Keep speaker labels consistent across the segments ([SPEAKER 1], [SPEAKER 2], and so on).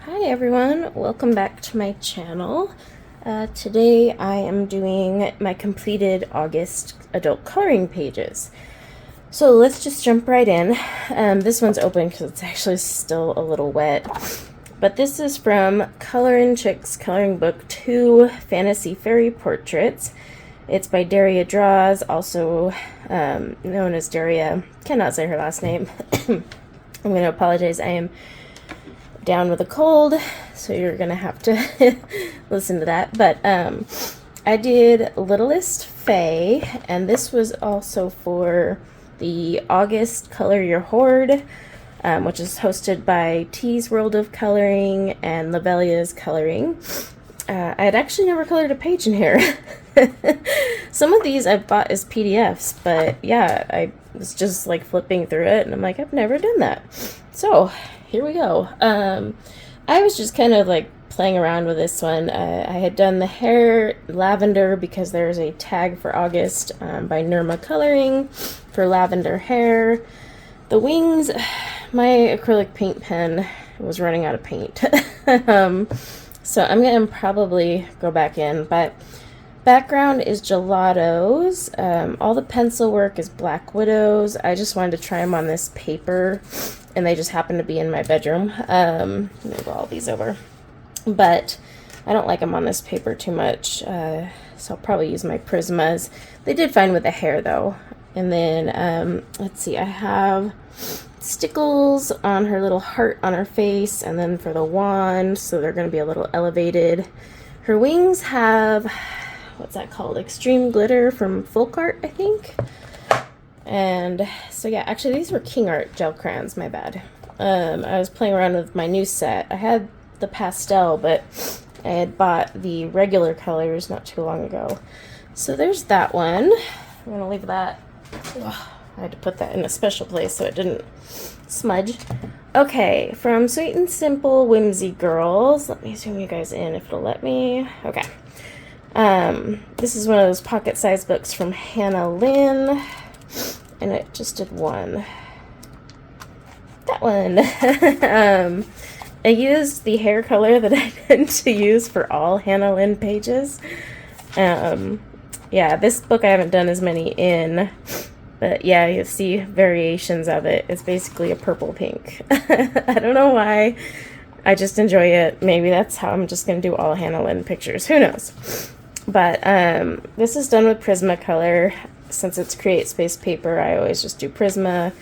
[SPEAKER 1] Hi everyone, welcome back to my channel. Today I am doing my completed August adult coloring pages. So let's just jump right in. This one's open because it's actually still a little wet. But this is from Colorin' Chick's Coloring Book 2 Fantasy Fairy Portraits. It's by Daria Draws, also known as Daria. Cannot say her last name. I'm going to apologize. I am down with a cold, so you're gonna have to listen to that. But I did Littlest Faye, and this was also for the August Color Your Hoard, which is hosted by T's World of Coloring and Lavelia's Coloring. I had actually never colored a page in here. Some of these I've bought as PDFs, but yeah, I was just like flipping through it and I'm like, I've never done that. So here we go. I was just kind of like playing around with this one. I had done the hair lavender because there's a tag for August by Nirma Coloring for lavender hair. The wings, my acrylic paint pen was running out of paint. So I'm going to probably go back in, but background is gelatos. All the pencil work is Black Widows. I just wanted to try them on this paper, and they just happen to be in my bedroom. Move all these over. But I don't like them on this paper too much, so I'll probably use my Prismas. They did fine with the hair, though. And then, let's see, I have stickles on her little heart on her face, and then for the wand, so they're going to be a little elevated. Her wings have, what's that called? Extreme Glitter from Folk Art, I think. And so yeah, actually these were King Art gel crayons, my bad. I was playing around with my new set. I had the pastel, but I had bought the regular colors not too long ago. So there's that one. I'm gonna leave that. Ugh, I had to put that in a special place so it didn't smudge. Okay, from Sweet and Simple Whimsy Girls. Let me zoom you guys in if it'll let me. Okay. This is one of those pocket-sized books from Lynn, and it just did one. That one. I used the hair color that I tend to use for all Hannah Lynn pages. Yeah, this book I haven't done as many in, but yeah, you see variations of it. It's basically a purple pink. I don't know why. I just enjoy it. Maybe that's how I'm just going to do all Hannah Lynn pictures. Who knows? But this is done with Prismacolor. Since it's Create Space paper, I always just do Prisma.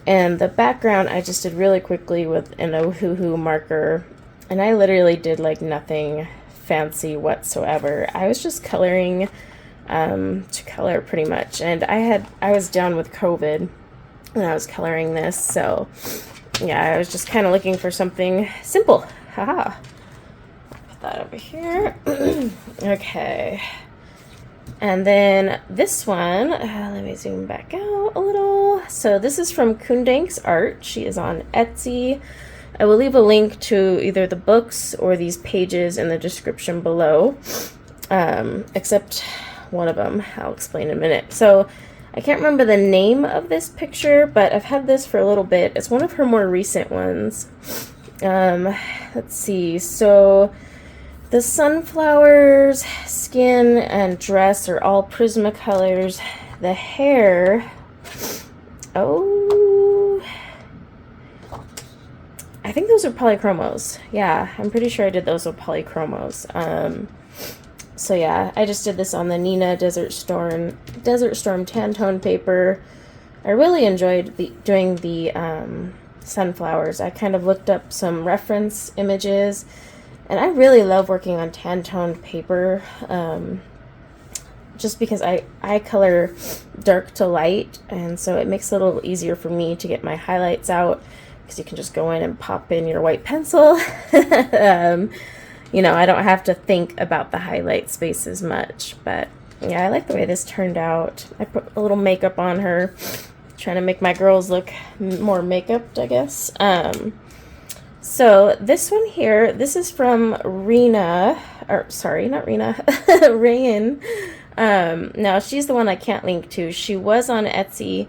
[SPEAKER 1] And the background I just did really quickly with an Ohuhu marker. And I literally did like nothing fancy whatsoever. I was just coloring to color pretty much. And I was down with COVID when I was coloring this. So yeah, I was just kind of looking for something simple. Haha. That over here. Okay, and then this one, let me zoom back out a little. So this is from Kundank's Art. She is on Etsy. I will leave a link to either the books or these pages in the description below, except one of them I'll explain in a minute. So I can't remember the name of this picture, but I've had this for a little bit. It's one of her more recent ones. Let's see, so the sunflowers, skin, and dress are all Prismacolors. The hair, oh, I think those are polychromos. Yeah, I'm pretty sure I did those with polychromos. So yeah, I just did this on the Nina Desert Storm Tantone paper. I really enjoyed doing the sunflowers. I kind of looked up some reference images. And I really love working on tan-toned paper, just because I color dark to light, and so it makes it a little easier for me to get my highlights out, because you can just go in and pop in your white pencil. You know, I don't have to think about the highlight space as much, but yeah, I like the way this turned out. I put a little makeup on her, trying to make my girls look more makeup, I guess. So this one here, this is from Rena, or sorry, not Rena, Rayan. Now she's the one I can't link to. She was on Etsy,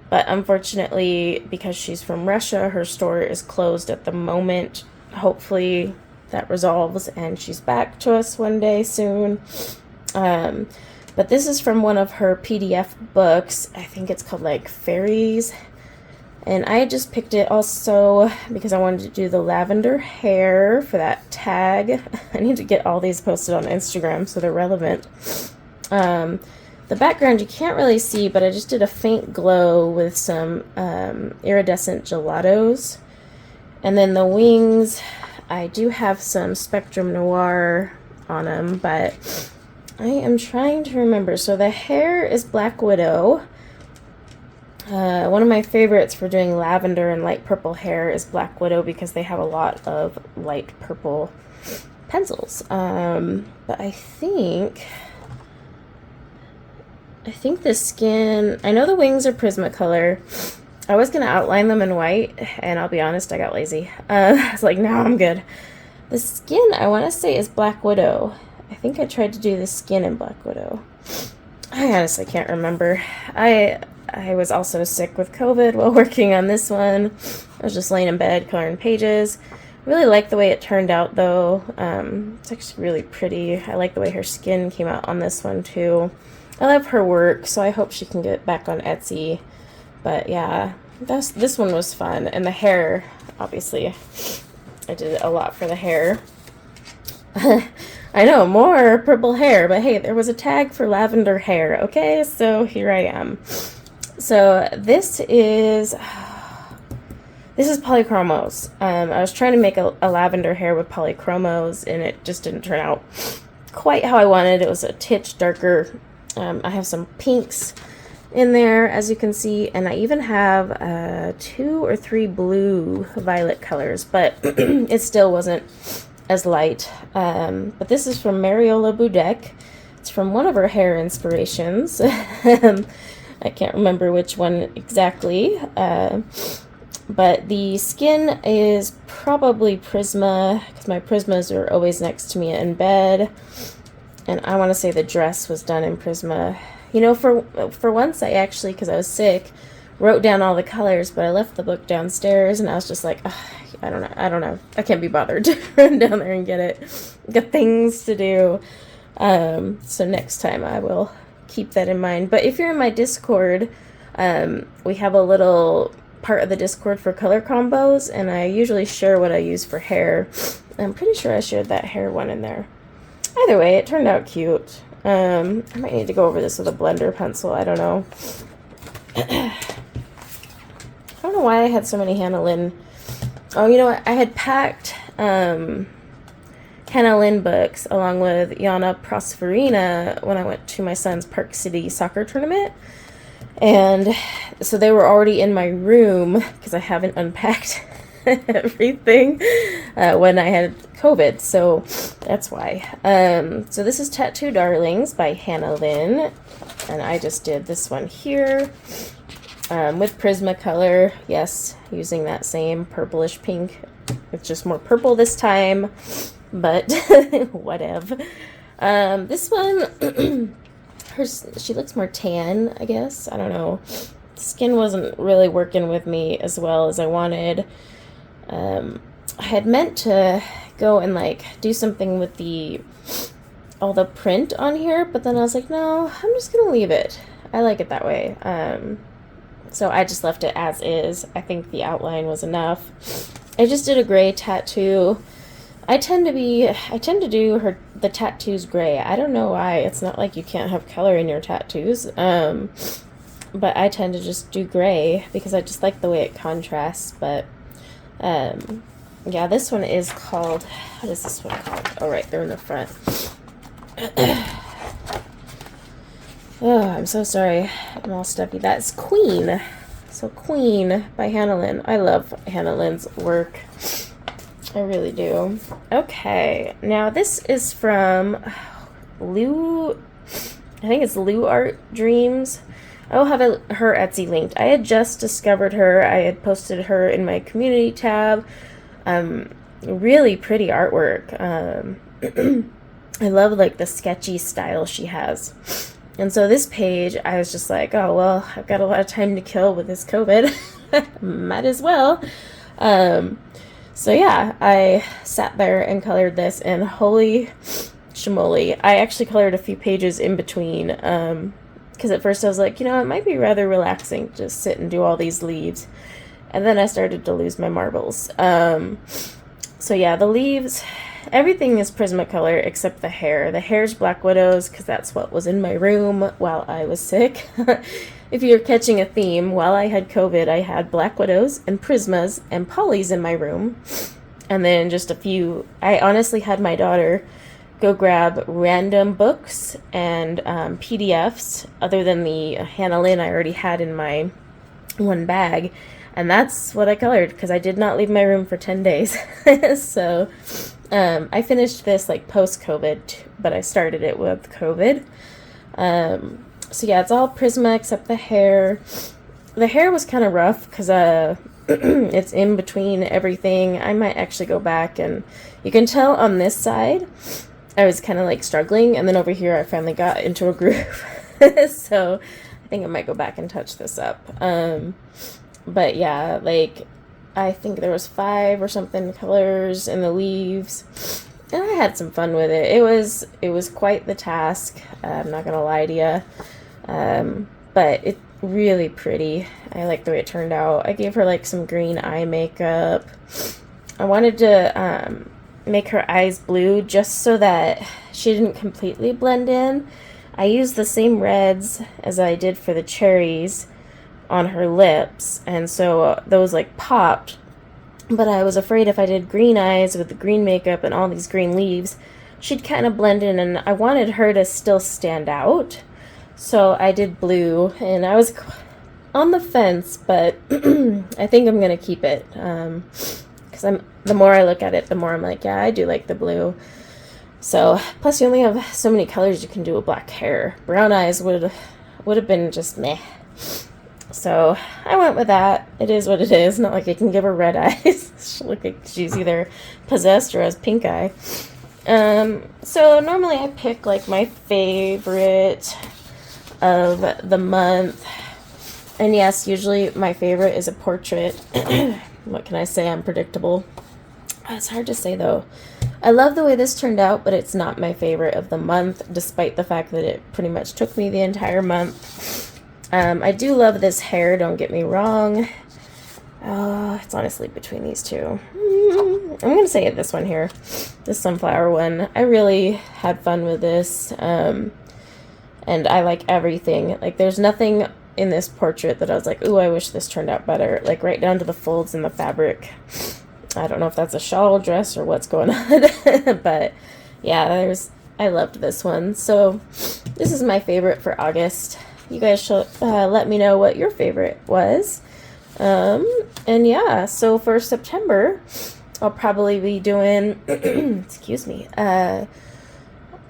[SPEAKER 1] but unfortunately, because she's from Russia, her store is closed at the moment. hopefully that resolves and she's back to us one day soon. But this is from one of her PDF books. I think it's called like Fairies. And I just picked it also because I wanted to do the lavender hair for that tag. I need to get all these posted on Instagram so they're relevant. The background you can't really see, but I just did a faint glow with some iridescent gelatos. And then the wings, I do have some Spectrum Noir on them, but I am trying to remember. So the hair is Black Widow. One of my favorites for doing lavender and light purple hair is Black Widow because they have a lot of light purple pencils. But I think the skin, I know the wings are Prismacolor. I was going to outline them in white, and I'll be honest, I got lazy. I was like, no, I'm good. The skin, I want to say, is Black Widow. I think I tried to do the skin in Black Widow. I honestly can't remember. I was also sick with COVID while working on this one. I was just laying in bed coloring pages. Really like the way it turned out, though. It's actually really pretty. I like the way her skin came out on this one, too. I love her work, so I hope she can get back on Etsy. But yeah, this one was fun. And the hair, obviously, I did a lot for the hair. I know, more purple hair, but hey, there was a tag for lavender hair, okay? So here I am. So this is polychromos. I was trying to make a lavender hair with polychromos, and it just didn't turn out quite how I wanted. It was a titch darker. I have some pinks in there, as you can see, and I even have 2 or 3 blue violet colors, but it still wasn't as light. But this is from Mariola Budeck. It's from one of her hair inspirations. I can't remember which one exactly, but the skin is probably Prisma, because my Prismas are always next to me in bed, and I want to say the dress was done in Prisma. You know, for once I actually, because I was sick, wrote down all the colors, but I left the book downstairs, and I was just like, I don't know, I can't be bothered to run down there and get it. Got things to do. So next time I will keep that in mind. But if you're in my Discord, we have a little part of the Discord for color combos, and I usually share what I use for hair. I'm pretty sure I shared that hair one in there. Either way, it turned out cute. I might need to go over this with a blender pencil. I don't know. I don't know why I had so many Hannah Lynn. Oh, you know what? I had packed Hannah Lynn books along with Yana Prosperina when I went to my son's Park City soccer tournament. And so they were already in my room because I haven't unpacked everything when I had COVID. So that's why. So this is Tattoo Darlings by Hannah Lynn. And I just did this one here with Prismacolor. Yes, using that same purplish pink. It's just more purple this time. But whatever. This one, she looks more tan, I guess. I don't know. Skin wasn't really working with me as well as I wanted. I had meant to go and like do something with all the print on here, but then I was like, no, I'm just gonna leave it. I like it that way. So I just left it as is. I think the outline was enough. I just did a gray tattoo. I tend to do the tattoos gray. I don't know why. It's not like you can't have color in your tattoos. But I tend to just do gray because I just like the way it contrasts. But yeah, this one is called, what is this one called? Oh, right, they're in the front. Oh, I'm so sorry. I'm all stuffy. That's Queen. So Queen by Hannah Lynn. I love Hannah Lynn's work. I really do. Okay, now this is from Lou, I think it's Lou Art Dreams. I'll have her Etsy linked. I had just discovered her. I had posted her in my community tab. Really pretty artwork. I love like the sketchy style she has. And so this page, I was just like, oh, well, I've got a lot of time to kill with this COVID. Might as well. So yeah, I sat there and colored this, and holy shmoly, I actually colored a few pages in between, because at first I was like, it might be rather relaxing to just sit and do all these leaves. And then I started to lose my marbles. So yeah, the leaves, everything is Prismacolor except the hair. The hair's Black Widows because that's what was in my room while I was sick. If you're catching a theme, while I had COVID, I had Black Widows and Prismas and Polys in my room. And then just a few, I honestly had my daughter go grab random books and PDFs other than the Hannah Lynn I already had in my one bag. And that's what I colored because I did not leave my room for 10 days. So I finished this like post-COVID, but I started it with COVID. So yeah, it's all Prisma except the hair. The hair was kind of rough because it's in between everything. I might actually go back, and you can tell on this side I was kind of like struggling, and then over here I finally got into a groove. So I think I might go back and touch this up. But yeah, like I think there was 5 or something colors in the leaves, and I had some fun with it. It was quite the task. I'm not gonna lie to you. But it's really pretty. I like the way it turned out. I gave her like some green eye makeup. I wanted to make her eyes blue just so that she didn't completely blend in. I used the same reds as I did for the cherries on her lips, and so those like popped. But I was afraid if I did green eyes with the green makeup and all these green leaves, she'd kind of blend in, and I wanted her to still stand out. So I did blue, and I was on the fence, but I think I'm going to keep it. Because the more I look at it, the more I'm like, yeah, I do like the blue. So, plus you only have so many colors you can do with black hair. Brown eyes would have been just meh. So I went with that. It is what it is. Not like I can give her red eyes. She look like she's either possessed or has pink eye. So normally I pick like my favorite of the month, and yes, usually my favorite is a portrait. What can I say? I'm predictable. It's hard to say though. I love the way this turned out, but it's not my favorite of the month, despite the fact that it pretty much took me the entire month. I do love this hair, don't get me wrong. It's honestly between these two. I'm gonna say it, this one here, this sunflower one. I really had fun with this. And I like everything. Like, there's nothing in this portrait that I was like, ooh, I wish this turned out better. Like, right down to the folds in the fabric. I don't know if that's a shawl dress or what's going on. But, yeah, I loved this one. So, this is my favorite for August. You guys should let me know what your favorite was. And, yeah, so for September, I'll probably be doing, excuse me,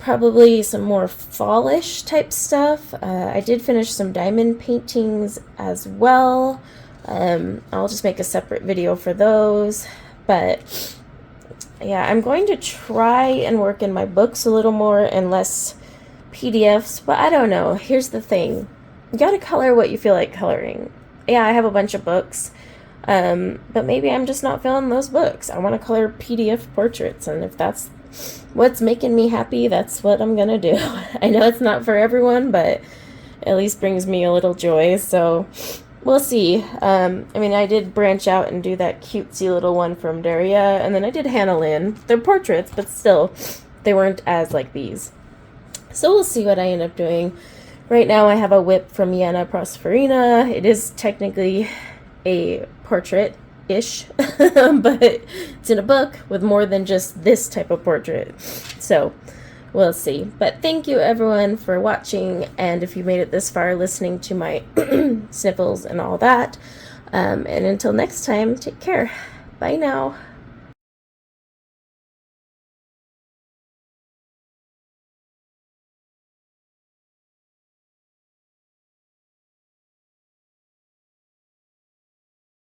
[SPEAKER 1] probably some more fallish type stuff. I did finish some diamond paintings as well. I'll just make a separate video for those. But yeah, I'm going to try and work in my books a little more and less PDFs. But I don't know. Here's the thing. You gotta color what you feel like coloring. Yeah, I have a bunch of books. But maybe I'm just not feeling those books. I want to color PDF portraits, and if that's what's making me happy, that's what I'm gonna do. I know it's not for everyone, but at least brings me a little joy, so we'll see. I mean, I did branch out and do that cutesy little one from Daria, and then I did Hannah Lynn. They're portraits, but still, they weren't as like these. So we'll see what I end up doing. Right now I have a whip from Yana Prosperina. It is technically a portrait-ish, but it's in a book with more than just this type of portrait. So we'll see. But thank you everyone for watching, and if you made it this far listening to my sniffles and all that. And until next time, take care. Bye now.